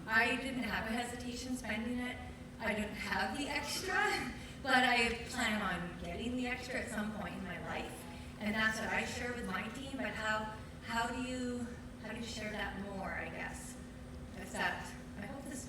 I didn't have a hesitation spending it. I didn't have the extra, but I plan on getting the extra at some point in my life. And that's what I share with my team, but how do you share that more, I guess? I hope this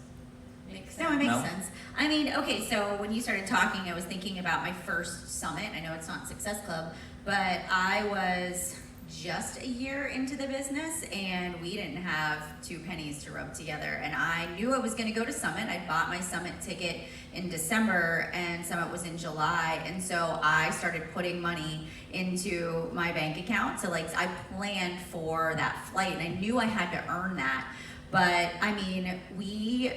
makes sense. No, it makes sense. I mean, okay, so when you started talking, I was thinking about my first summit. I know it's not Success Club, but I was just a year into the business and we didn't have 2 pennies to rub together. And I knew I was going to go to Summit. I bought my Summit ticket in December and Summit was in July. And so I started putting money into my bank account. So like I planned for that flight and I knew I had to earn that. But I mean, we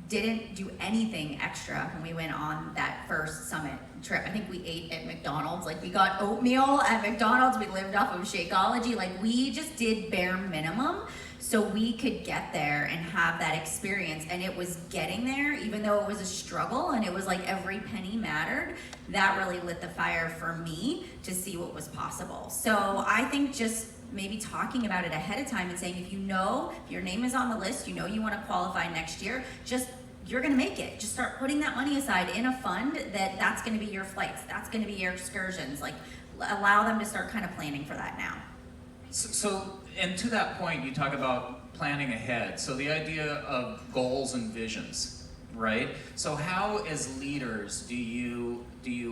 didn't do anything extra when we went on that first Summit trip. I think we ate at McDonald's. Like we got oatmeal at McDonald's. We lived off of Shakeology. Like we just did bare minimum so we could get there and have that experience. And it was getting there, even though it was a struggle and it was like every penny mattered, that really lit the fire for me to see what was possible. So I think just maybe talking about it ahead of time and saying, if your name is on the list, you want to qualify next year, you're going to make it. Just start putting that money aside in a fund that's going to be your flights. That's going to be your excursions. Like allow them to start kind of planning for that now. So, and to that point, you talk about planning ahead. So the idea of goals and visions, right? So how as leaders do you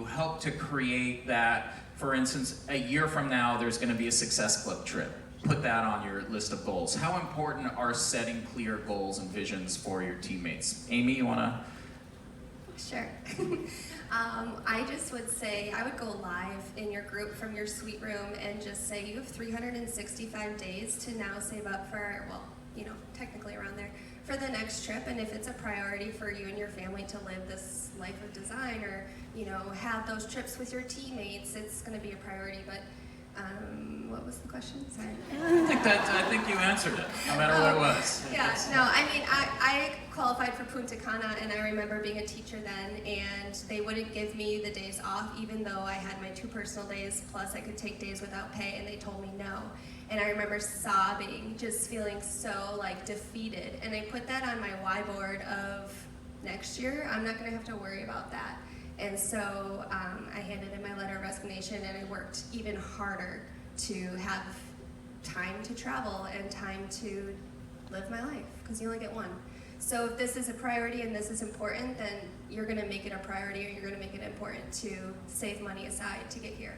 help to create that? For instance, a year from now, there's going to be a Success Club trip. Put that on your list of goals. How important are setting clear goals and visions for your teammates? Amy, you want to? Sure. I just would say, I would go live in your group from your suite room and just say you have 365 days to now save up for, technically around there, for the next trip. And if it's a priority for you and your family to live this life of design or, have those trips with your teammates, it's going to be a priority. But what was the question? Sorry. I think you answered it, no matter what it was. Yeah, no, I mean, I qualified for Punta Cana, and I remember being a teacher then, and they wouldn't give me the days off, even though I had my 2 personal days, plus I could take days without pay, and they told me no. And I remember sobbing, just feeling so, defeated. And I put that on my why board of next year, I'm not going to have to worry about that. And so I handed in my letter of resignation and I worked even harder to have time to travel and time to live my life, because you only get one. So if this is a priority and this is important, then you're going to make it a priority or you're going to make it important to save money aside to get here.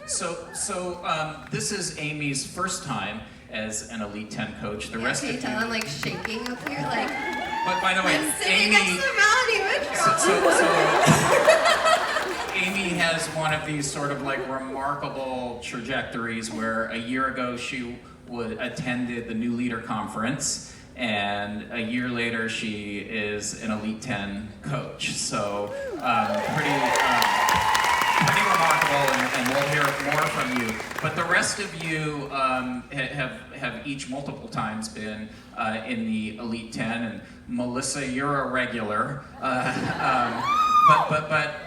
So this is Amy's first time as an Elite 10 coach. The rest can of you tell I'm shaking up here? But by the way, I'm sitting Amy, next to Melanie Woodrow. so Amy has one of these sort of remarkable trajectories where a year ago she attended the New Leader Conference, and a year later she is an Elite 10 coach. So pretty remarkable, and we'll hear more from you. But the rest of you have each multiple times been in the Elite 10, and Melissa, you're a regular. But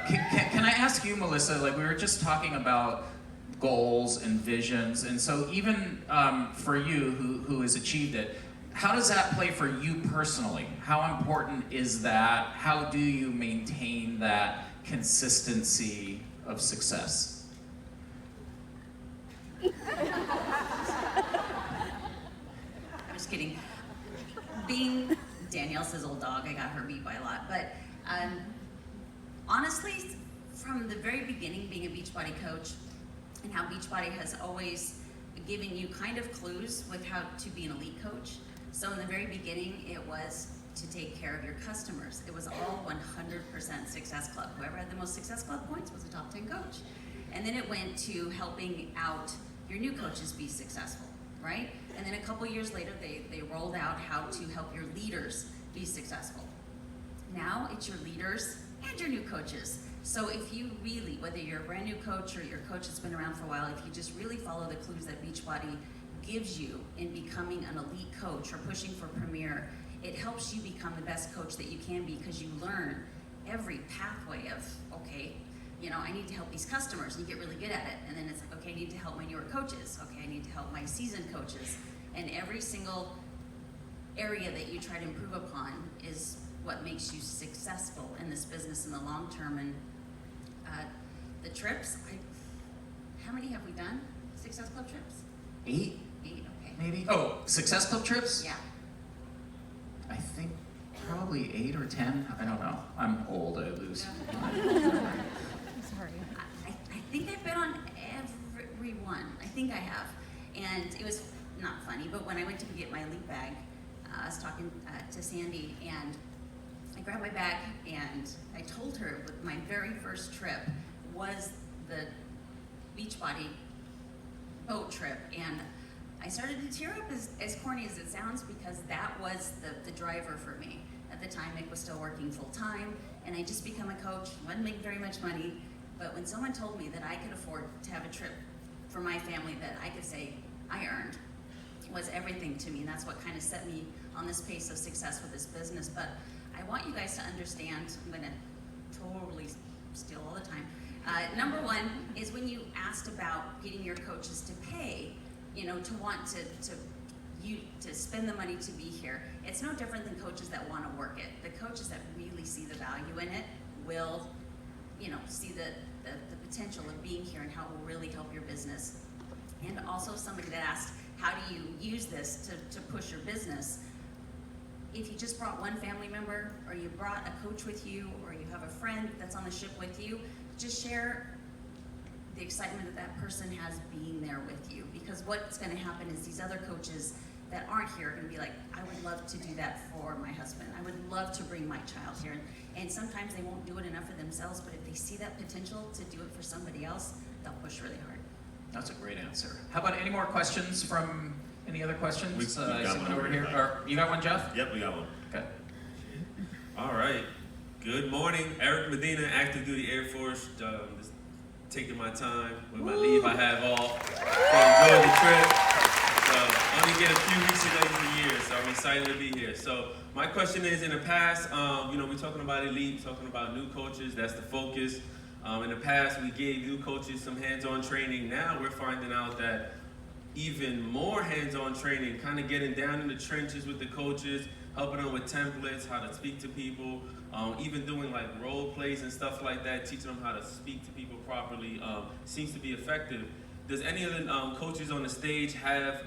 can I ask you, Melissa? We were just talking about goals and visions, and so even for you, who has achieved it, how does that play for you personally? How important is that? How do you maintain that consistency of success? I'm just kidding. Being Danielle Sizzle dog, I got her beat by a lot. But honestly, from the very beginning, being a Beachbody coach and how Beachbody has always given you kind of clues with how to be an elite coach. So in the very beginning, it was to take care of your customers. It was all 100% Success Club. Whoever had the most Success Club points was a top 10 coach. And then it went to helping out your new coaches be successful, right? And then a couple years later, they rolled out how to help your leaders be successful. Now it's your leaders and your new coaches. So if you really, whether you're a brand new coach or your coach that's been around for a while, if you just really follow the clues that Beachbody gives you in becoming an elite coach or pushing for premier, it helps you become the best coach that you can be, because you learn every pathway of, okay, I need to help these customers, and you get really good at it. And then it's okay, I need to help my newer coaches. Okay, I need to help my seasoned coaches. And every single area that you try to improve upon is what makes you successful in this business in the long term. And the trips, how many have we done? Success Club trips? 8, 8, okay. maybe? Oh, Success Club trips? Yeah. I think probably 8 or 10. I don't know. I'm old, I lose. Sorry. I think I've been on every one. I think I have. And it was not funny, but when I went to get my leap bag, I was talking to Sandy, and I grabbed my bag, and I told her with my very first trip was the Beachbody boat trip, and I started to tear up, as corny as it sounds, because that was the driver for me. At the time, Nick was still working full time, and I just become a coach, wasn't making very much money, but when someone told me that I could afford to have a trip for my family that I could say I earned, was everything to me, and that's what kind of set me on this pace of success with this business. But I want you guys to understand, I'm gonna totally steal all the time. Number one is when you asked about getting your coaches to pay, to want to spend the money to be here. It's no different than coaches that want to work it. The coaches that really see the value in it will, see the potential of being here and how it will really help your business. And also somebody that asked, how do you use this to push your business? If you just brought one family member, or you brought a coach with you, or you have a friend that's on the ship with you, just share the excitement that that person has being there with you. Because what's going to happen is these other coaches that aren't here are going to be like, I would love to do that for my husband. I would love to bring my child here. And sometimes they won't do it enough for themselves, but if they see that potential to do it for somebody else, they'll push really hard. That's a great answer. How about any more questions from, any other questions? We got one over here. Or, you got one, Jeff? Yep, we got one. Okay. All right. Good morning. Eric Medina, Active Duty Air Force. Just taking my time with my leave I have off. Enjoy the trip. Only get a few weeks of the year, so I'm excited to be here. So my question is, in the past, we're talking about elite, talking about new coaches. That's the focus. In the past, we gave new coaches some hands-on training. Now we're finding out that even more hands-on training, kind of getting down in the trenches with the coaches, helping them with templates, how to speak to people, even doing like role plays and stuff like that, teaching them how to speak to people properly, seems to be effective. Does any of the coaches on the stage have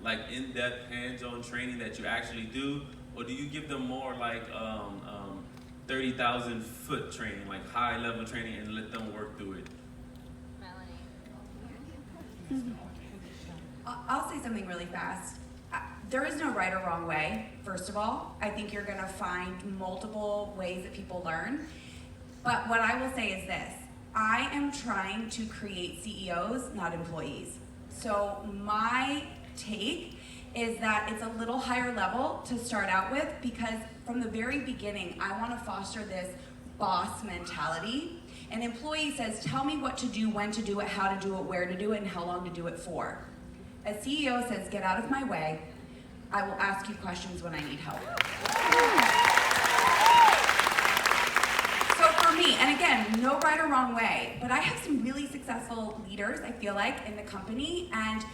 like in-depth hands-on training that you actually do, or do you give them more like 30,000 foot training, like high-level training, and let them work through it? I'll say something really fast. There is no right or wrong way, first of all. I think you're going to find multiple ways that people learn. But what I will say is this. I am trying to create CEOs, not employees. So my take is that it's a little higher level to start out with, because from the very beginning, I want to foster this boss mentality. An employee says, tell me what to do, when to do it, how to do it, where to do it, and how long to do it for. A CEO says, get out of my way. I will ask you questions when I need help. So for me, and again, no right or wrong way, but I have some really successful leaders, I feel like, in the company, and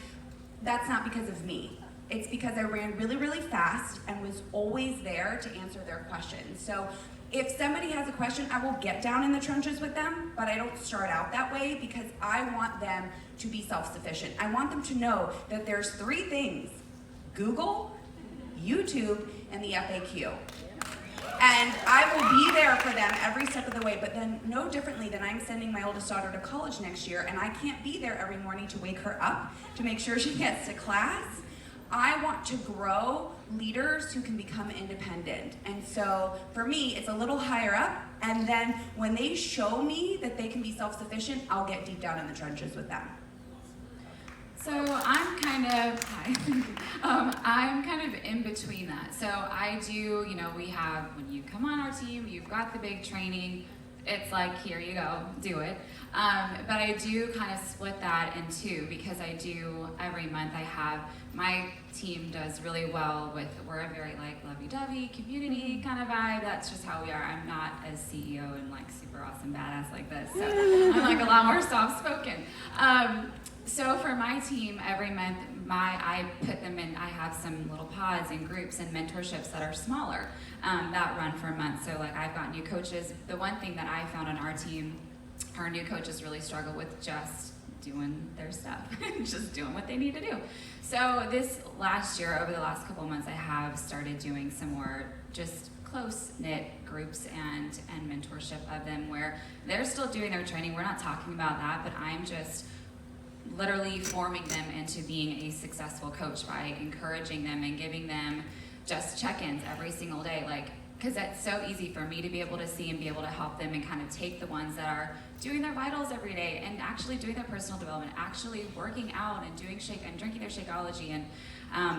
that's not because of me. It's because I ran really, really fast and was always there to answer their questions. So if somebody has a question, I will get down in the trenches with them, but I don't start out that way because I want them to be self-sufficient. I want them to know that there's 3 things: Google, YouTube, and the FAQ. And I will be there for them every step of the way, but then no differently than I'm sending my oldest daughter to college next year, and I can't be there every morning to wake her up to make sure she gets to class. I want to grow leaders who can become independent. And so for me, it's a little higher up. And then when they show me that they can be self-sufficient, I'll get deep down in the trenches with them. So I'm kind of in between that. So I do, we have, when you come on our team, you've got the big training. It's like, here you go, do it. But I do kind of split that in 2, because I do, every month I have, my team does really well with, we're a very like lovey-dovey community kind of vibe. That's just how we are. I'm not as CEO and like super awesome badass like this. So I'm like a lot more soft-spoken. So for my team, every month, I put them in, I have some little pods and groups and mentorships that are smaller that run for a month. So like I've got new coaches. The one thing that I found on our team, our new coaches really struggle with just doing their stuff, just doing what they need to do. So this last year, over the last couple of months, I have started doing some more just close-knit groups and mentorship of them where they're still doing their training. We're not talking about that, but I'm just literally forming them into being a successful coach by encouraging them and giving them just check-ins every single day. Like, because it's so easy for me to be able to see and be able to help them and kind of take the ones that are doing their vitals every day and actually doing their personal development, actually working out and doing shake and drinking their Shakeology and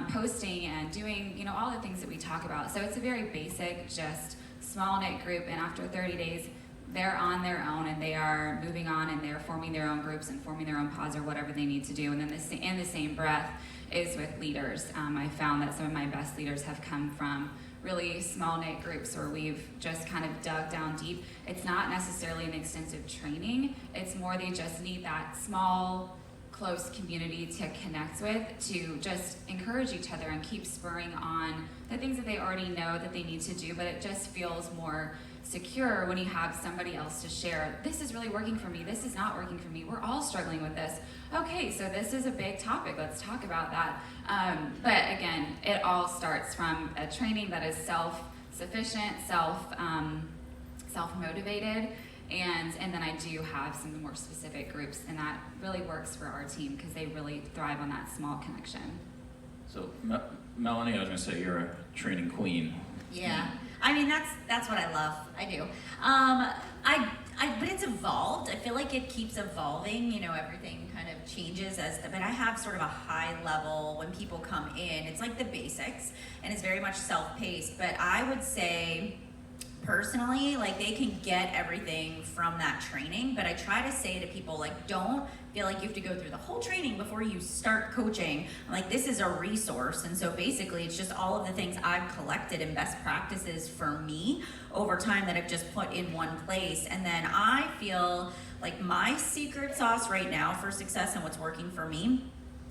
posting and doing, you know, all the things that we talk about. So it's a very basic, just small knit group, and after 30 days, they're on their own and they are moving on and they're forming their own groups and forming their own pods or whatever they need to do. And then in the same breath is with leaders. I found that some of my best leaders have come from really small knit groups where we've just kind of dug down deep. It's not necessarily an extensive training. It's more they just need that small, close community to connect with, to just encourage each other and keep spurring on the things that they already know that they need to do, but it just feels more secure when you have somebody else to share. This is really working for me. This is not working for me. We're all struggling with this. Okay, so this is a big topic. Let's talk about that. But again, it all starts from a training that is self-sufficient, self-motivated, and then I do have some more specific groups, and that really works for our team because they really thrive on that small connection. So Melanie, I was going to say you're a training queen. Yeah, I mean that's what I love. I do. But it's evolved. I feel like it keeps evolving. You know, everything kind of changes but I have sort of a high level when people come in. It's like the basics, and it's very much self-paced. But I would say, personally, like they can get everything from that training. But I try to say to people, like, don't feel like you have to go through the whole training before you start coaching. I'm like, this is a resource, and so basically it's just all of the things I've collected and best practices for me over time that I've just put in one place. And then I feel like my secret sauce right now for success and what's working for me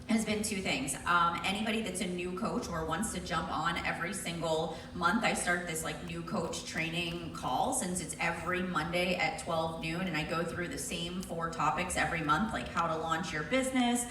has been two things. Anybody that's a new coach or wants to jump on every single month, I start this like new coach training call, since it's every Monday at 12 noon, and I go through the same 4 topics every month, like how to launch your business,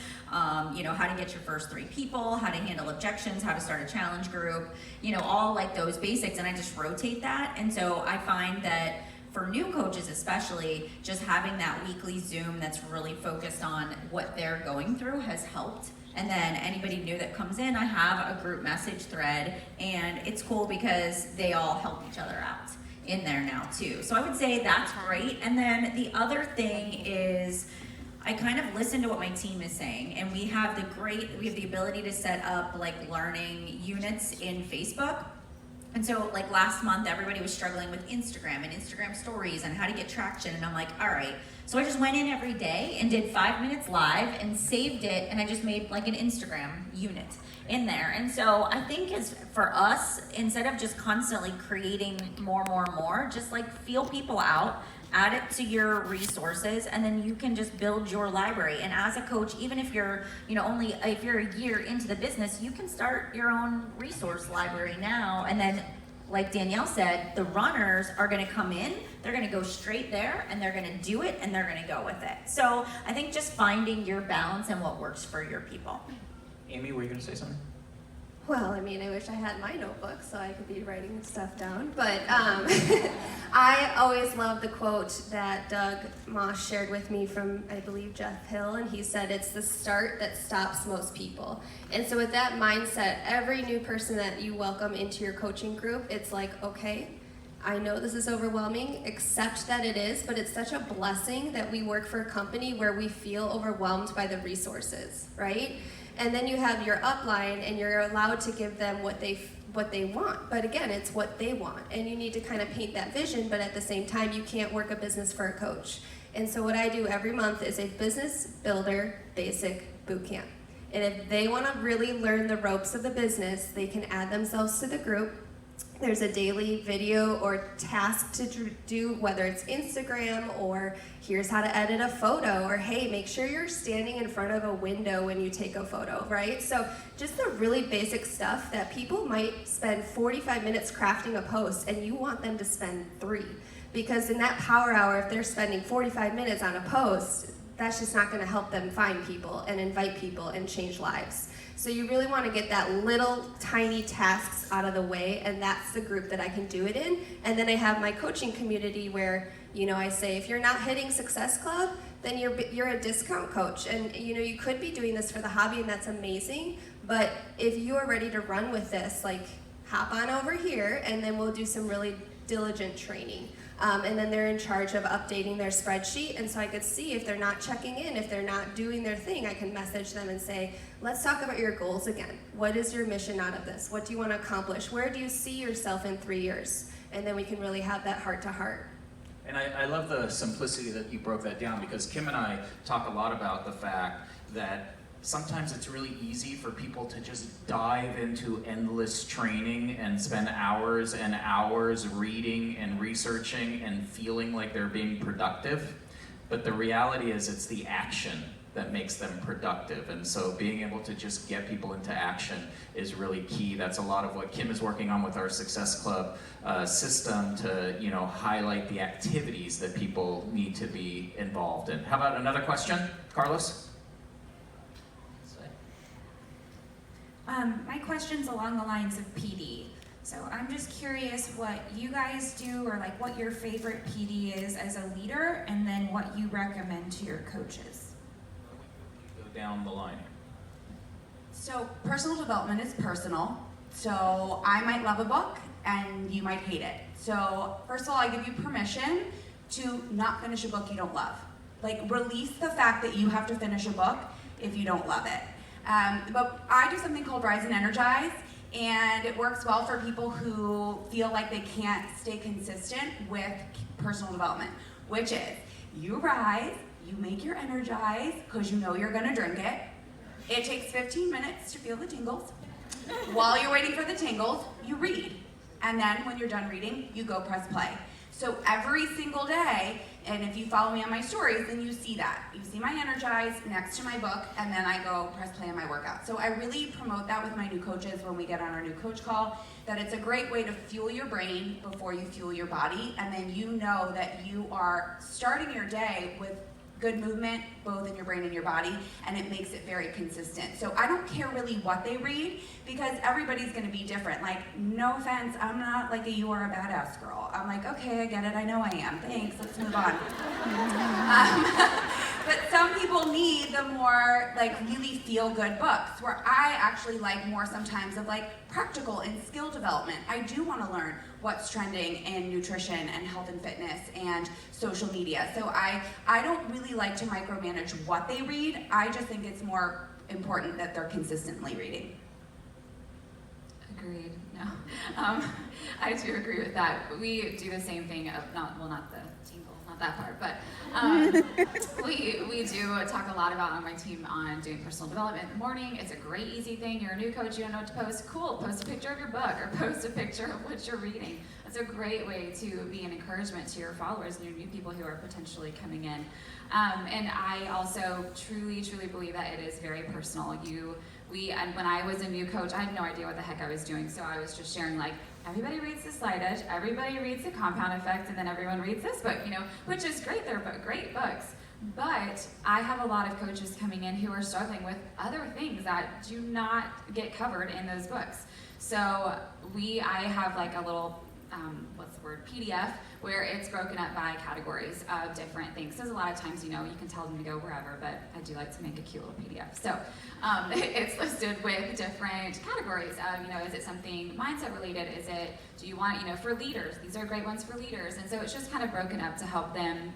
you know, how to get your first 3 people, how to handle objections, how to start a challenge group, you know, all like those basics, and I just rotate that. And so I find that for new coaches especially, just having that weekly Zoom that's really focused on what they're going through has helped. And then anybody new that comes in, I have a group message thread, and it's cool because they all help each other out in there now too. So I would say that's great. And then the other thing is I kind of listen to what my team is saying, and we have the ability to set up like learning units in Facebook. And so like last month, everybody was struggling with Instagram and Instagram stories and how to get traction. And I'm like, all right. So I just went in every day and did 5 minutes live and saved it. And I just made like an Instagram unit in there. And so I think as for us, instead of just constantly creating more, just like feel people out, add it to your resources, and then you can just build your library. And as a coach, even if you're, you know, if you're a year into the business, you can start your own resource library now. And then, like Danielle said, the runners are gonna come in, they're gonna go straight there, and they're gonna do it, and they're gonna go with it. So I think just finding your balance and what works for your people. Amy, were you gonna say something? Well, I mean, I wish I had my notebook so I could be writing stuff down. But I always love the quote that Doug Moss shared with me from, I believe, Jeff Hill. And he said, it's the start that stops most people. And so with that mindset, every new person that you welcome into your coaching group, it's like, okay, I know this is overwhelming, accept that it is, but it's such a blessing that we work for a company where we feel overwhelmed by the resources, right? And then you have your upline, and you're allowed to give them what they want. But again, it's what they want. And you need to kind of paint that vision, but at the same time, you can't work a business for a coach. And so what I do every month is a business builder basic boot camp. And if they want to really learn the ropes of the business, they can add themselves to the group. there's a daily video or task to do, whether it's Instagram or here's how to edit a photo, or hey, make sure you're standing in front of a window when you take a photo, right? So just the really basic stuff that people might spend 45 minutes crafting a post and you want them to spend 3. Because in that power hour, if they're spending 45 minutes on a post, that's just not gonna help them find people and invite people and change lives. So you really want to get that little tiny tasks out of the way, and that's the group that I can do it in. And then I have my coaching community where, you know, I say if you're not hitting Success Club, then you're a discount coach, and you know you could be doing this for the hobby, and that's amazing. But if you are ready to run with this, like hop on over here, and then we'll do some really diligent training. And then they're in charge of updating their spreadsheet, and so I could see if they're not checking in, if they're not doing their thing, I can message them and say, let's talk about your goals again. What is your mission out of this? What do you want to accomplish? Where do you see yourself in 3 years? And then we can really have that heart-to-heart. And I love the simplicity that you broke that down, because Kim and I talk a lot about the fact that sometimes it's really easy for people to just dive into endless training and spend hours and hours reading and researching and feeling like they're being productive. But the reality is it's the action that makes them productive. And so being able to just get people into action is really key. That's a lot of what Kim is working on with our Success Club system to, you know, highlight the activities that people need to be involved in. How about another question? Carlos? My question's along the lines of PD. So I'm just curious what you guys do, or like what your favorite PD is as a leader, and then what you recommend to your coaches. Go down the line. So personal development is personal. So I might love a book and you might hate it. So first of all, I give you permission to not finish a book you don't love. Like, release the fact that you have to finish a book if you don't love it. But I do something called Rise and Energize, and it works well for people who feel like they can't stay consistent with personal development, which is you rise, you make your Energize because you know you're gonna drink it. It takes 15 minutes to feel the tingles. While you're waiting for the tingles, you read. And then when you're done reading, you go press play. So every single day, and if you follow me on my stories, then you see that. You see my Energize next to my book, and then I go press play on my workout. So I really promote that with my new coaches when we get on our new coach call, that it's a great way to fuel your brain before you fuel your body, and then you know that you are starting your day with good movement, both in your brain and your body, and it makes it very consistent. So I don't care really what they read, because everybody's gonna be different. Like, no offense, I'm not like a you are a badass girl. I'm like, okay, I get it, I know I am. Thanks, let's move on. But some people need the more like really feel-good books, where I actually like more sometimes of like practical and skill development. I do want to learn what's trending in nutrition and health and fitness and social media. So I don't really like to micromanage what they read. I just think it's more important that they're consistently reading. Agreed. No, I do agree with that. We do the same thing of not the tingle, not that part, but we do talk a lot about on my team on doing personal development in the morning. It's a great, easy thing. You're a new coach, you don't know what to post. Cool, post a picture of your book or post a picture of what you're reading. That's a great way to be an encouragement to your followers and your new people who are potentially coming in. And I also truly believe that it is very personal. And when I was a new coach, I had no idea what the heck I was doing, so I was just sharing like, everybody reads the Slide Edge, everybody reads the Compound Effect, and then everyone reads this book, which is great, they're great books. But I have a lot of coaches coming in who are struggling with other things that do not get covered in those books. So I have like a little, PDF, where it's broken up by categories of different things. Because a lot of times, you can tell them to go wherever, but I do like to make a cute little PDF. So it's listed with different categories. Is it something mindset related? Do you want, for leaders? These are great ones for leaders. And so it's just kind of broken up to help them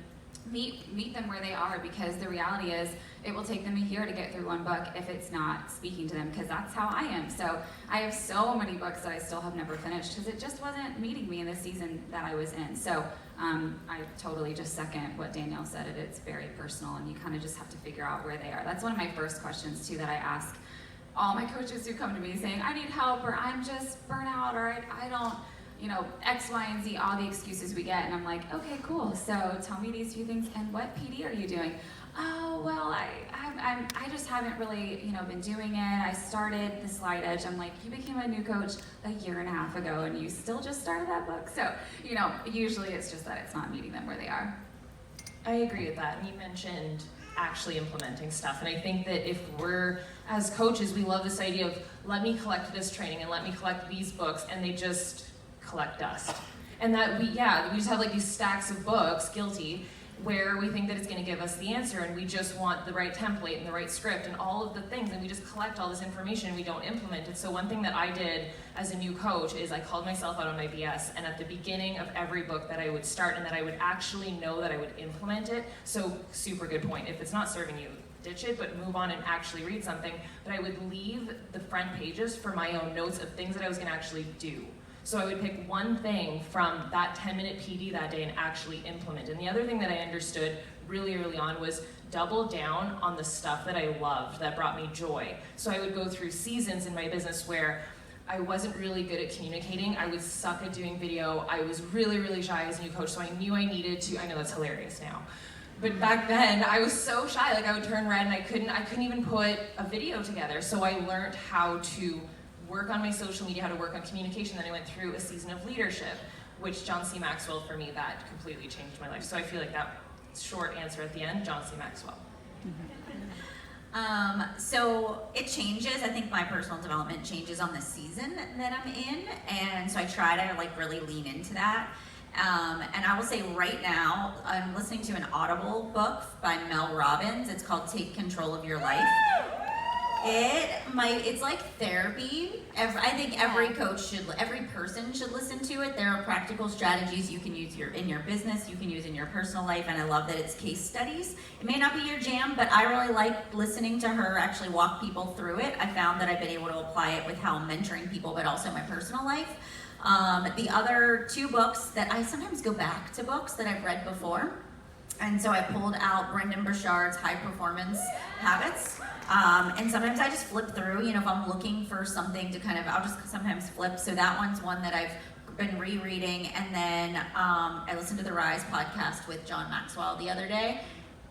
meet them where they are, because the reality is it will take them a year to get through one book if it's not speaking to them, because that's how I am. So I have so many books that I still have never finished because it just wasn't meeting me in the season that I was in. So I totally just second what Danielle said. It's very personal, and you kind of just have to figure out where they are. That's one of my first questions too that I ask all my coaches who come to me saying, I need help, or I'm just burnt out, or you know, X, Y, and Z, all the excuses we get. And I'm like, okay, cool. So tell me these few things. And what PD are you doing? Oh, well, I just haven't really, you know, been doing it. I started the Slide Edge. I'm like, you became a new coach a year and a half ago and you still just started that book. So, you know, usually it's just that it's not meeting them where they are. I agree with that. And you mentioned actually implementing stuff. And I think that if we're, as coaches, we love this idea of let me collect this training and let me collect these books, and they just collect dust. And that we just have like these stacks of books, guilty, where we think that it's going to give us the answer, and we just want the right template and the right script and all of the things, and we just collect all this information and we don't implement it. So one thing that I did as a new coach is I called myself out on my BS, and at the beginning of every book that I would start and that I would actually know that I would implement it. So super good point. If it's not serving you, ditch it, but move on and actually read something. But I would leave the front pages for my own notes of things that I was going to actually do. So I would pick one thing from that 10-minute PD that day and actually implement. And the other thing that I understood really early on was double down on the stuff that I loved, that brought me joy. So I would go through seasons in my business where I wasn't really good at communicating. I would suck at doing video. I was really, really shy as a new coach, so I knew I needed to, I know that's hilarious now. But back then, I was so shy, like I would turn red and I couldn't even put a video together. So I learned how to work on my social media, how to work on communication. Then I went through a season of leadership, which John C. Maxwell, for me, that completely changed my life. So I feel like that short answer at the end, John C. Maxwell. So it changes. I think my personal development changes on the season that I'm in, and so I try to like really lean into that. And I will say right now, I'm listening to an Audible book by Mel Robbins. It's called Take Control of Your Life. It's like therapy. I think every person should listen to it. There are practical strategies you can use in your business, you can use in your personal life, and I love that it's case studies. It may not be your jam, but I really like listening to her actually walk people through it. I found that I've been able to apply it with how I'm mentoring people, but also my personal life. The other two books that I sometimes go back to books that I've read before. And so I pulled out Brendon Burchard's High Performance Habits. And sometimes I just flip through, if I'm looking for something to I'll just sometimes flip. So that one's one that I've been rereading. And then I listened to the Rise podcast with John Maxwell the other day.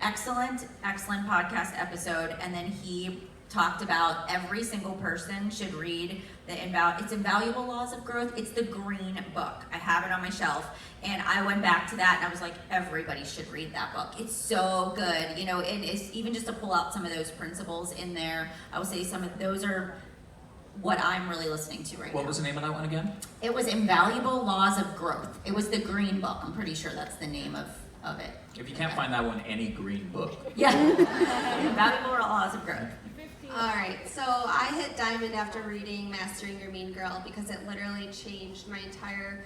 Excellent podcast episode. And then he talked about every single person should read it's Invaluable Laws of Growth. It's the green book. I have it on my shelf. And I went back to that and I was like, everybody should read that book. It's so good. And it's even just to pull out some of those principles in there. I would say some of those are what I'm really listening to right now. What was the name of that one again? It was Invaluable Laws of Growth. It was the green book. I'm pretty sure that's the name of it. If you can't find that one, any green book. Yeah. Invaluable Laws of Growth. All right, so I hit diamond after reading Mastering Your Mean Girl because it literally changed my entire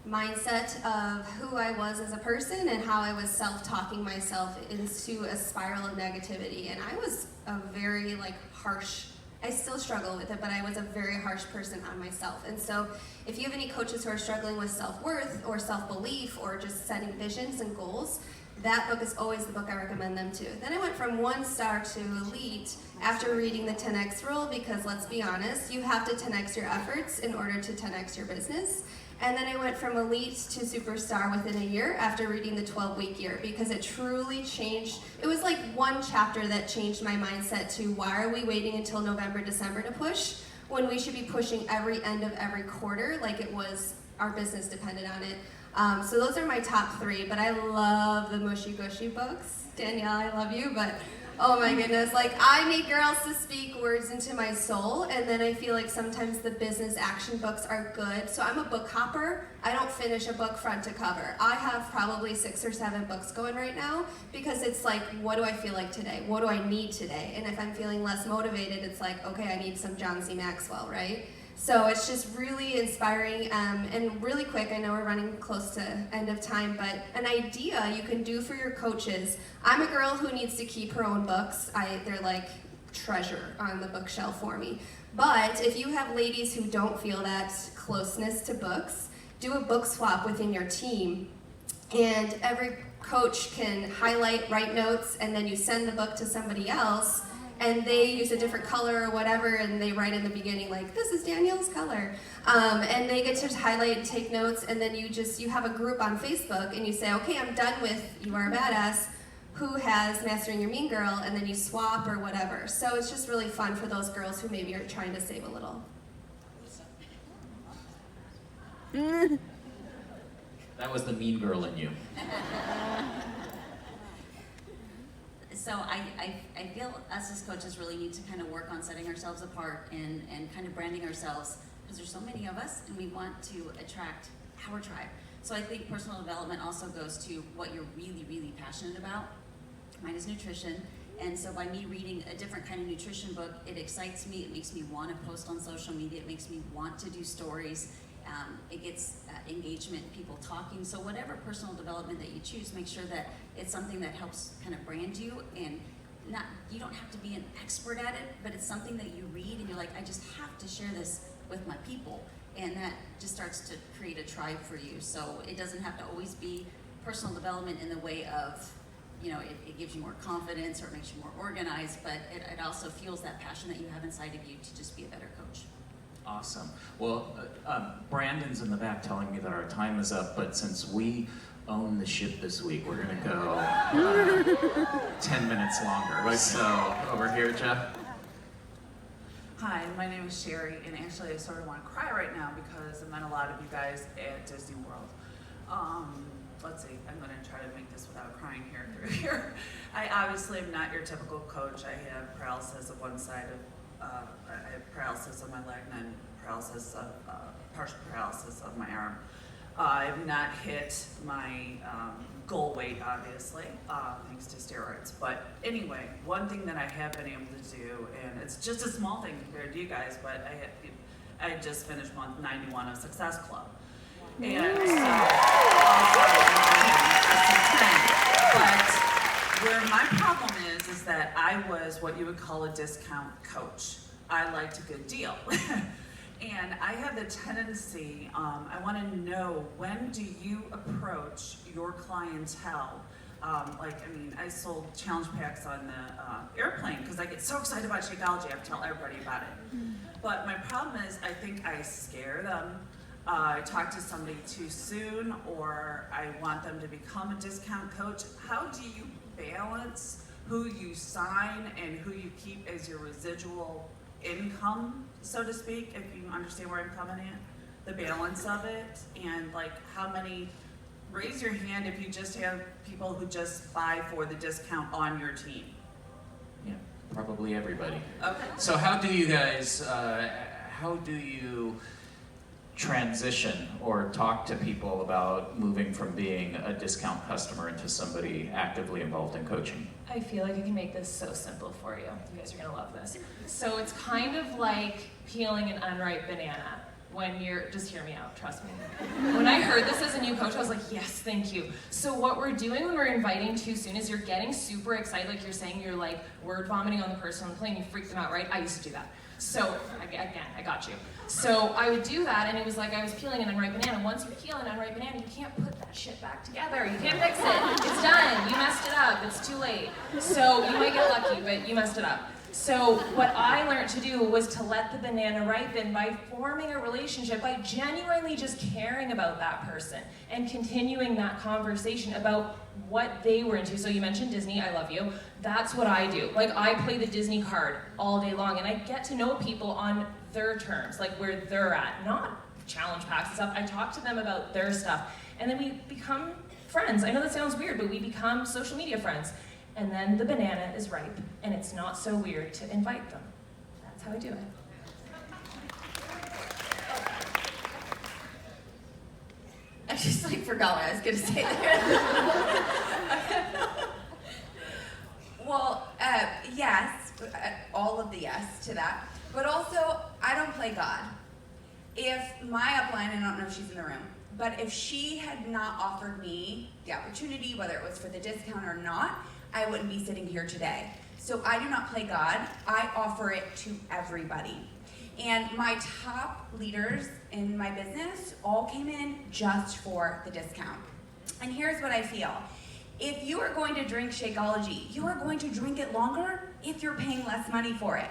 mindset of who I was as a person and how I was self-talking myself into a spiral of negativity. And I was a very harsh, I still struggle with it, but I was a very harsh person on myself. And so if you have any coaches who are struggling with self-worth or self-belief or just setting visions and goals, that book is always the book I recommend them to. Then I went from 1-star to elite after reading the 10X rule because let's be honest, you have to 10X your efforts in order to 10X your business. And then I went from elite to superstar within a year after reading the 12-week year because it truly changed. It was like one chapter that changed my mindset to why are we waiting until November, December to push when we should be pushing every end of every quarter like it was our business depended on it. So those are my top 3, but I love the Mushy Gushy books. Danielle, I love you, but oh my goodness, I need girls to speak words into my soul, and then I feel like sometimes the business action books are good. So I'm a book hopper. I don't finish a book front to cover. I have probably 6 or 7 books going right now because it's what do I feel like today? What do I need today? And if I'm feeling less motivated, it's okay, I need some John C. Maxwell, right? So it's just really inspiring and really quick. I know we're running close to end of time, but an idea you can do for your coaches. I'm a girl who needs to keep her own books. They're like treasure on the bookshelf for me. But if you have ladies who don't feel that closeness to books, do a book swap within your team. And every coach can highlight, write notes, and then you send the book to somebody else. and they use a different color or whatever, and they write in the beginning like, this is Danielle's color. And they get to highlight and take notes, and then you have a group on Facebook, and you say, okay, I'm done with You Are a Badass. Who has Mastering Your Mean Girl? And then you swap or whatever. So it's just really fun for those girls who maybe are trying to save a little. That was the mean girl in you. So I feel us as coaches really need to kind of work on setting ourselves apart and kind of branding ourselves, because there's so many of us and we want to attract our tribe. So I think personal development also goes to what you're really, really passionate about. Mine is nutrition. And so by me reading a different kind of nutrition book, it excites me, it makes me want to post on social media, it makes me want to do stories. It gets engagement, people talking. So whatever personal development that you choose, make sure that it's something that helps kind of brand you, and you don't have to be an expert at it, but it's something that you read and you're like, I just have to share this with my people. And that just starts to create a tribe for you. So it doesn't have to always be personal development in the way of, it gives you more confidence or it makes you more organized, but it also fuels that passion that you have inside of you to just be a better coach. Awesome. Well, Brandon's in the back telling me that our time is up, but since we own the ship this week, we're going to go 10 minutes longer. Right. So, over here, Jeff. Hi, my name is Sherry, and actually I sort of want to cry right now because I met a lot of you guys at Disney World. Let's see, I'm going to try to make this without crying here through here. I obviously am not your typical coach. I have paralysis of one side of I have paralysis of my leg and partial paralysis of my arm. I have not hit my goal weight, obviously, thanks to steroids. But anyway, one thing that I have been able to do, and it's just a small thing compared to you guys, but I just finished month 91 of Success Club. And but where my problem is that I was what you would call a discount coach. I liked a good deal. And I have the tendency, I want to know, when do you approach your clientele? I sold challenge packs on the airplane because I get so excited about Shakeology, I have to tell everybody about it. But my problem is, I think I scare them. I talk to somebody too soon, or I want them to become a discount coach. How do you balance who you sign and who you keep as your residual income, so to speak, if you understand where I'm coming at? The balance of it, and how many, raise your hand if you just have people who just buy for the discount on your team. Yeah, probably everybody. Okay. So how do you guys, transition or talk to people about moving from being a discount customer into somebody actively involved in coaching? I feel like I can make this so simple for you. You guys are gonna love this. So it's kind of like peeling an unripe banana. When you're, just hear me out, trust me. When I heard this as a new coach, I was like, yes, thank you. So what we're doing when we're inviting too soon is you're getting super excited, like you're saying, you're word vomiting on the person on the plane, you freak them out, right? I used to do that. So, again, I got you. So I would do that, and it was like I was peeling an unripe banana. Once you peel an unripe banana, you can't put that shit back together. You can't fix it. It's done. You messed it up. It's too late. So you might get lucky, but you messed it up. So what I learned to do was to let the banana ripen by forming a relationship, by genuinely just caring about that person and continuing that conversation about what they were into. So you mentioned Disney, I love you. That's what I do. I play the Disney card all day long, and I get to know people on their terms, where they're at, not challenge packs and stuff. I talk to them about their stuff, and then we become friends. I know that sounds weird, but we become social media friends. And then the banana is ripe, and it's not so weird to invite them. That's how I do it. I just forgot what I was gonna say there. Well, yes, all of the yes to that. But also, I don't play God. If my upline, I don't know if she's in the room, but if she had not offered me the opportunity, whether it was for the discount or not, I wouldn't be sitting here today. So I do not play God. I offer it to everybody. And my top leaders in my business all came in just for the discount. And here's what I feel. If you are going to drink Shakeology, you are going to drink it longer if you're paying less money for it.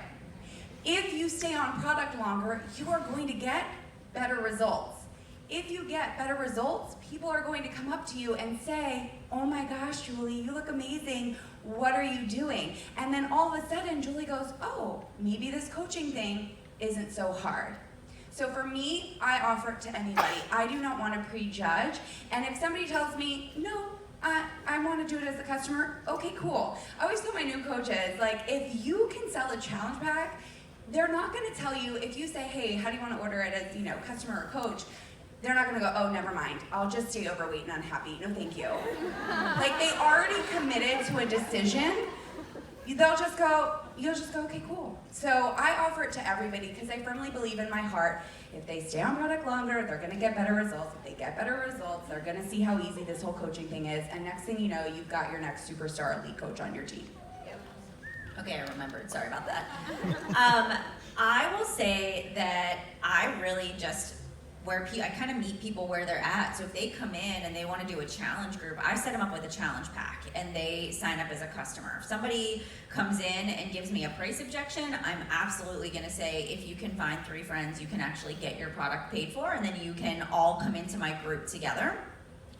If you stay on product longer, you are going to get better results. If you get better results, people are going to come up to you and say, oh my gosh, Julie, you look amazing. What are you doing? And then all of a sudden, Julie goes, oh, maybe this coaching thing isn't so hard. So for me, I offer it to anybody. I do not want to prejudge. And if somebody tells me, no, I want to do it as a customer, okay, cool. I always tell my new coaches, like, if you can sell a challenge pack, they're not going to tell you, if you say, hey, how do you want to order it as, customer or coach, they're not going to go, oh, never mind. I'll just stay overweight and unhappy. No, thank you. Like, they already committed to a decision. You'll just go, okay, cool. So I offer it to everybody because I firmly believe in my heart, if they stay on product longer, they're going to get better results. If they get better results, they're going to see how easy this whole coaching thing is. And next thing you know, you've got your next superstar elite coach on your team. Okay, I remembered. Sorry about that. I will say that I really just I kind of meet people where they're at. So if they come in and they want to do a challenge group, I set them up with a challenge pack and they sign up as a customer. If somebody comes in and gives me a price objection, I'm absolutely going to say, if you can find 3 friends, you can actually get your product paid for, and then you can all come into my group together.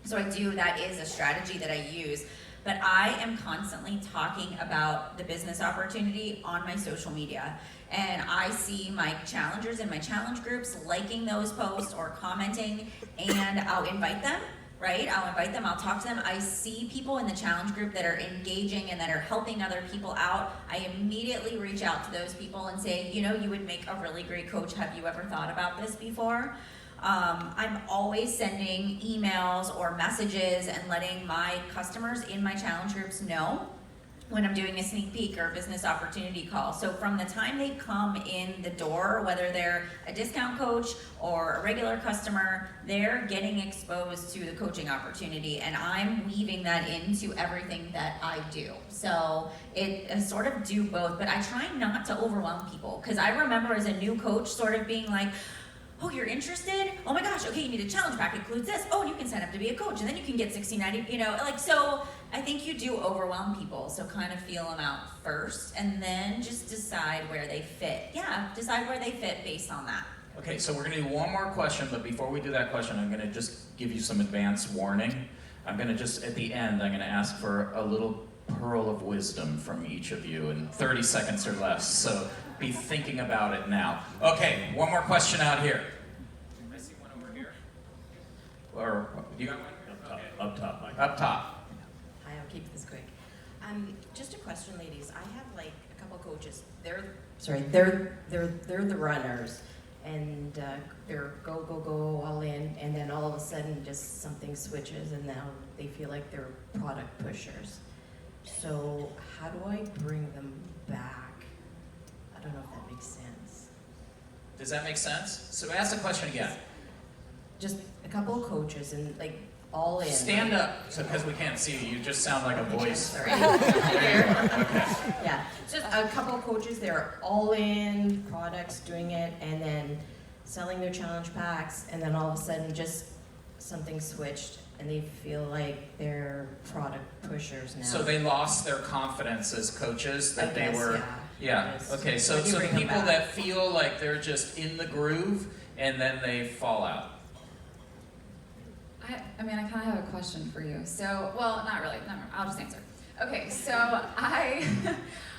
So that is a strategy that I use. But I am constantly talking about the business opportunity on my social media. And I see my challengers in my challenge groups liking those posts or commenting, and I'll invite them, right? I'll talk to them. I see people in the challenge group that are engaging and that are helping other people out. I immediately reach out to those people and say, you would make a really great coach. Have you ever thought about this before? I'm always sending emails or messages and letting my customers in my challenge groups know when I'm doing a sneak peek or a business opportunity call. So from the time they come in the door, whether they're a discount coach or a regular customer, they're getting exposed to the coaching opportunity, and I'm weaving that into everything that I do. So I sort of do both, but I try not to overwhelm people, because I remember as a new coach sort of being like, oh, you're interested? Oh my gosh, okay, you need a challenge pack, includes this. Oh, and you can sign up to be a coach, and then you can get $60.90, so I think you do overwhelm people. So kind of feel them out first, and then just decide where they fit. Yeah, decide where they fit based on that. Okay, so we're gonna do one more question, but before we do that question, I'm gonna just give you some advance warning. I'm gonna at the end, I'm gonna ask for a little pearl of wisdom from each of you in 30 seconds or less. So be thinking about it now. Okay, one more question out here. I see one over here. Or you got one? Up top, Mike. Up top. Hi, I'll keep this quick. Just a question, ladies. I have like a couple coaches. They're the runners, and they're go all in, and then all of a sudden just something switches, and now they feel like they're product pushers. So how do I bring them back? I don't know if that makes sense. Does that make sense? So ask the question again. Just a couple of coaches and like all in. Stand up, because we can't see you. You just sound like a voice. Sorry. Okay. Yeah, just a couple of coaches. They're all in products, doing it, and then selling their challenge packs, and then all of a sudden just something switched, and they feel like they're product pushers now. So they lost their confidence as coaches that they were. Yeah. Okay. So the people that feel like they're just in the groove and then they fall out. I mean, I kind of have a question for you. So, well, not really. I'll just answer. Okay, so I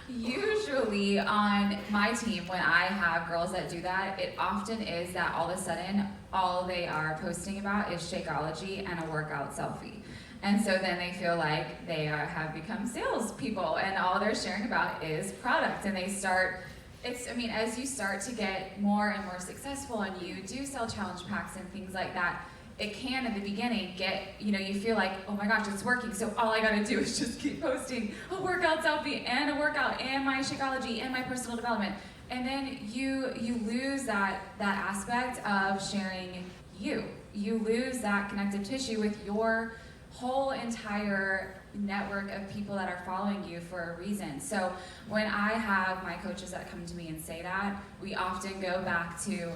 usually on my team, when I have girls that do that, it often is that all of a sudden, all they are posting about is Shakeology and a workout selfie. And so then they feel like they have become salespeople, and all they're sharing about is product. And they start, as you start to get more and more successful and you do sell challenge packs and things like that, it can, in the beginning, you feel like, oh my gosh, it's working, so all I gotta do is just keep posting a workout selfie and a workout and my Shakeology and my personal development. And then you lose that aspect of sharing you. You lose that connective tissue with your whole entire network of people that are following you for a reason. So when I have my coaches that come to me and say that, we often go back to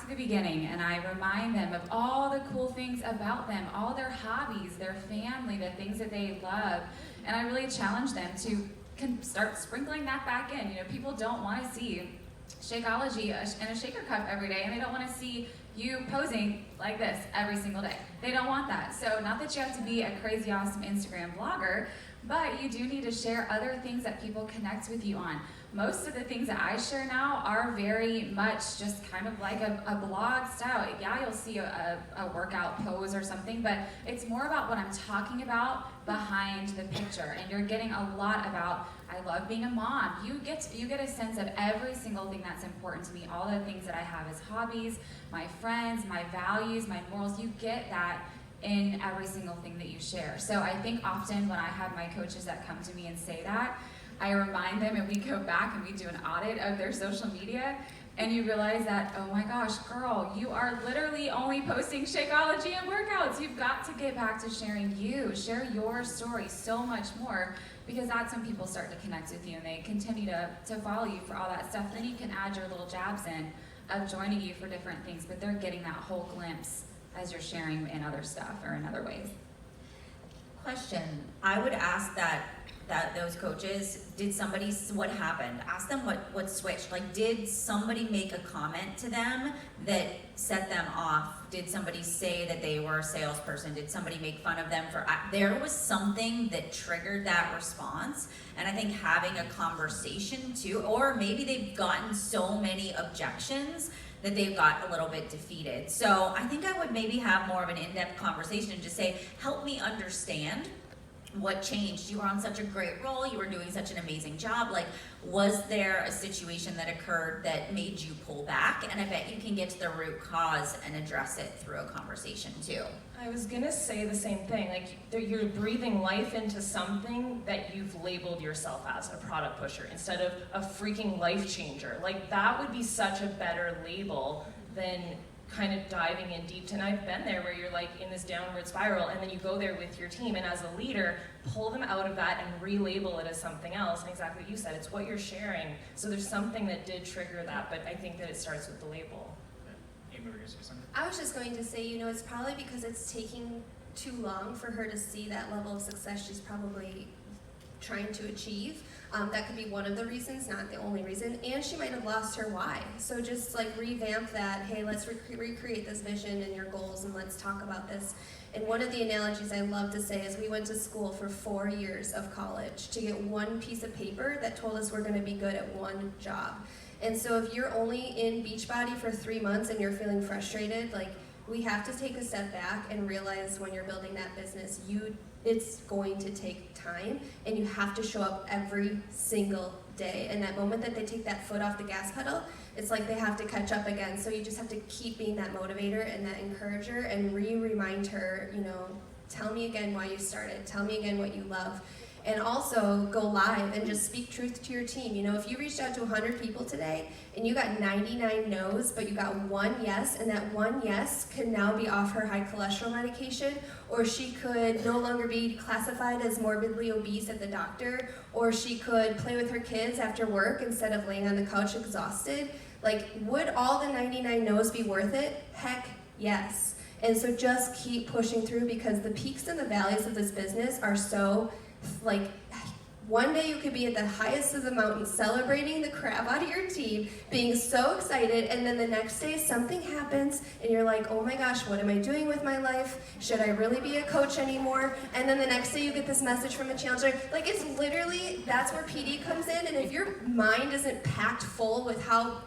the beginning, and I remind them of all the cool things about them, all their hobbies, their family, the things that they love, and I really challenge them to can start sprinkling that back in. You know, people don't want to see Shakeology in a shaker cup every day, and they don't want to see you posing like this every single day. They don't want that. So not that you have to be a crazy awesome Instagram blogger, but you do need to share other things that people connect with you on. Most of the things that I share now are very much just kind of like a blog style. Yeah, you'll see a workout pose or something, but it's more about what I'm talking about behind the picture. And you're getting a lot about, I love being a mom. You get a sense of every single thing that's important to me, all the things that I have as hobbies, my friends, my values, my morals. You get that in every single thing that you share. So I think often when I have my coaches that come to me and say that, I remind them, and we go back and we do an audit of their social media, and you realize that, oh my gosh, girl, you are literally only posting Shakeology and workouts. You've got to get back to sharing you, share your story so much more, because that's when people start to connect with you and they continue to follow you for all that stuff. Then you can add your little jabs in of joining you for different things, but they're getting that whole glimpse as you're sharing in other stuff or in other ways. Question, I would ask that those coaches, what happened? Ask them what switched. Like, did somebody make a comment to them that set them off? Did somebody say that they were a salesperson? Did somebody make fun of them there was something that triggered that response. And I think having a conversation too, or maybe they've gotten so many objections that they've got a little bit defeated. So I think I would maybe have more of an in-depth conversation and just say, help me understand what changed. You were on such a great role, you were doing such an amazing job. Like, was there a situation that occurred that made you pull back? And I bet you can get to the root cause and address it through a conversation too. I was gonna say the same thing. Like, you're breathing life into something that you've labeled yourself as a product pusher instead of a freaking life changer. Like, that would be such a better label than kind of diving in deep. And I've been there where you're like in this downward spiral, and then you go there with your team, and as a leader, pull them out of that and relabel it as something else. And exactly what you said, it's what you're sharing. So there's something that did trigger that, but I think that it starts with the label. Amy, were you gonna say something? I was just going to say, it's probably because it's taking too long for her to see that level of success she's probably trying to achieve. That could be one of the reasons, not the only reason, and she might have lost her why. So just like revamp that, hey, let's recreate this vision and your goals, and let's talk about this. And one of the analogies I love to say is we went to school for 4 years of college to get one piece of paper that told us we're going to be good at one job. And so if you're only in Beachbody for 3 months and you're feeling frustrated, like, we have to take a step back and realize when you're building that business, it's going to take time, and you have to show up every single day. And that moment that they take that foot off the gas pedal, it's like they have to catch up again. So you just have to keep being that motivator and that encourager, and remind her, tell me again why you started. Tell me again what you love. And also go live and just speak truth to your team. If you reached out to 100 people today and you got 99 no's, but you got one yes, and that one yes can now be off her high cholesterol medication, or she could no longer be classified as morbidly obese at the doctor, or she could play with her kids after work instead of laying on the couch exhausted. Like, would all the 99 no's be worth it? Heck yes. And so just keep pushing through, because the peaks and the valleys of this business are so, like, one day you could be at the highest of the mountain celebrating the crap out of your team, being so excited, and then the next day something happens and you're like, oh my gosh, what am I doing with my life? Should I really be a coach anymore? And then the next day you get this message from a challenger. Like, it's literally, that's where PD comes in. And if your mind isn't packed full with how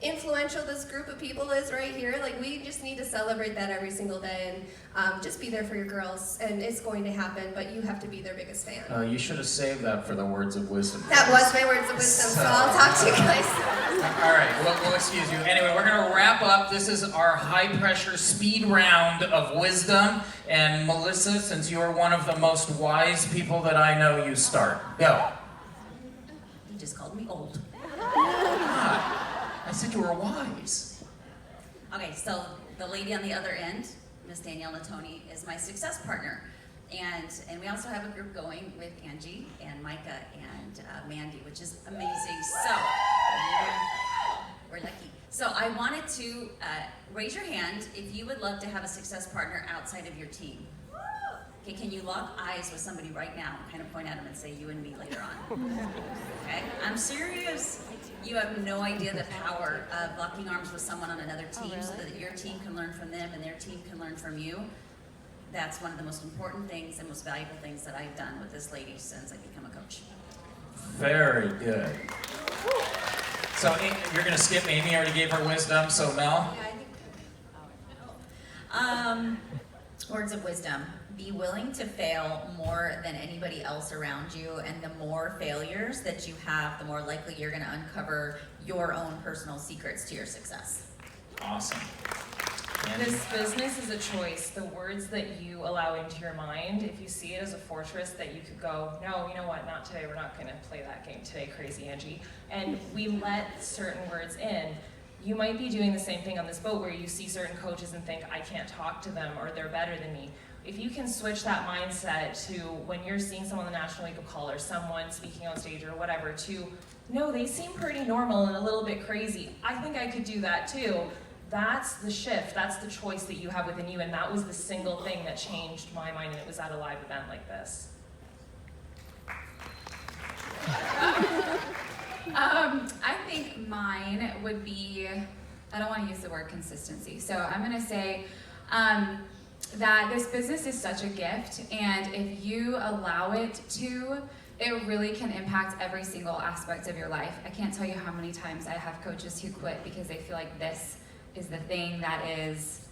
influential this group of people is right here, like, we just need to celebrate that every single day, and just be there for your girls, and it's going to happen, but you have to be their biggest fan. You should have saved that for the words of wisdom. That was my words of wisdom, so I'll talk to you guys. All right, we'll excuse you. Anyway, we're going to wrap up. This is our high-pressure speed round of wisdom, and Melissa, since you are one of the most wise people that I know, you start. Go. You just called me old. I said you were wise. Okay, so the lady on the other end, Miss Danielle Natoni, is my success partner. And we also have a group going with Angie and Micah and Mandy, which is amazing. So, we're lucky. So I wanted to raise your hand if you would love to have a success partner outside of your team. Okay, can you lock eyes with somebody right now and kind of point at them and say you and me later on? Okay, I'm serious. You have no idea the power of locking arms with someone on another team so that your team can learn from them and their team can learn from you. That's one of the most important things and most valuable things that I've done with this lady since I've become a coach. Very good. So you're going to skip Amy, already gave her wisdom, so Mel? Words of wisdom. Be willing to fail more than anybody else around you, and the more failures that you have, the more likely you're going to uncover your own personal secrets to your success. Awesome. Andy? This business is a choice. The words that you allow into your mind, if you see it as a fortress that you could go, no, you know what, not today, we're not going to play that game today, crazy Angie. And we let certain words in. You might be doing the same thing on this boat where you see certain coaches and think, I can't talk to them or they're better than me. If you can switch that mindset to when you're seeing someone on the National Wake Up Call or someone speaking on stage or whatever to, no, they seem pretty normal and a little bit crazy. I think I could do that too. That's the shift, that's the choice that you have within you, and that was the single thing that changed my mind, and it was at a live event like this. I think mine would be, I don't want to use the word consistency, so I'm going to say that this business is such a gift, and if you allow it to, it really can impact every single aspect of your life. I can't tell you how many times I have coaches who quit because they feel like this is the thing that is,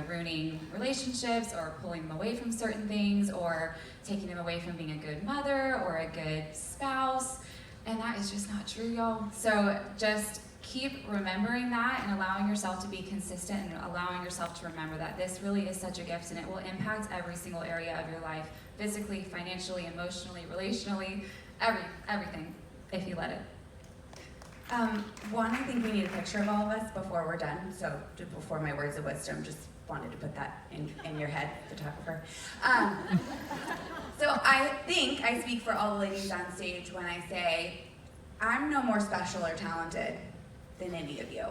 ruining relationships or pulling them away from certain things or taking them away from being a good mother or a good spouse. And that is just not true, y'all. So just keep remembering that and allowing yourself to be consistent and allowing yourself to remember that this really is such a gift and it will impact every single area of your life, physically, financially, emotionally, relationally, everything, if you let it. One, I think we need a picture of all of us before we're done. So just before my words of wisdom, just wanted to put that in your head, photographer. So I think I speak for all the ladies on stage when I say, I'm no more special or talented than any of you.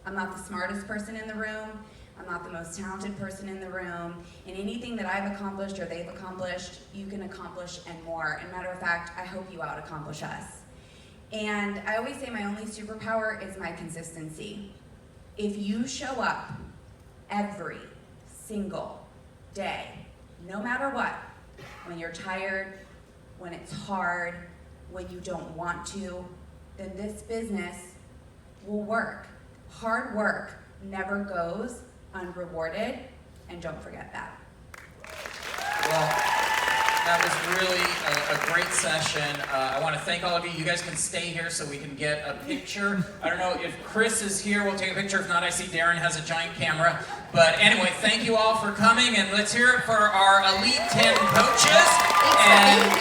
I'm not the smartest person in the room. I'm not the most talented person in the room. And anything that I've accomplished or they've accomplished, you can accomplish and more. And matter of fact, I hope you out-accomplish us. And I always say my only superpower is my consistency. If you show up every single day, no matter what, when you're tired, when it's hard, when you don't want to, then this business will work. Hard work never goes unrewarded, and don't forget that. Well, that was really a great session. I want to thank all of you. You guys can stay here so we can get a picture. I don't know if Chris is here. We'll take a picture. If not, I see Darren has a giant camera. But anyway, thank you all for coming, and let's hear it for our Elite 10 coaches. And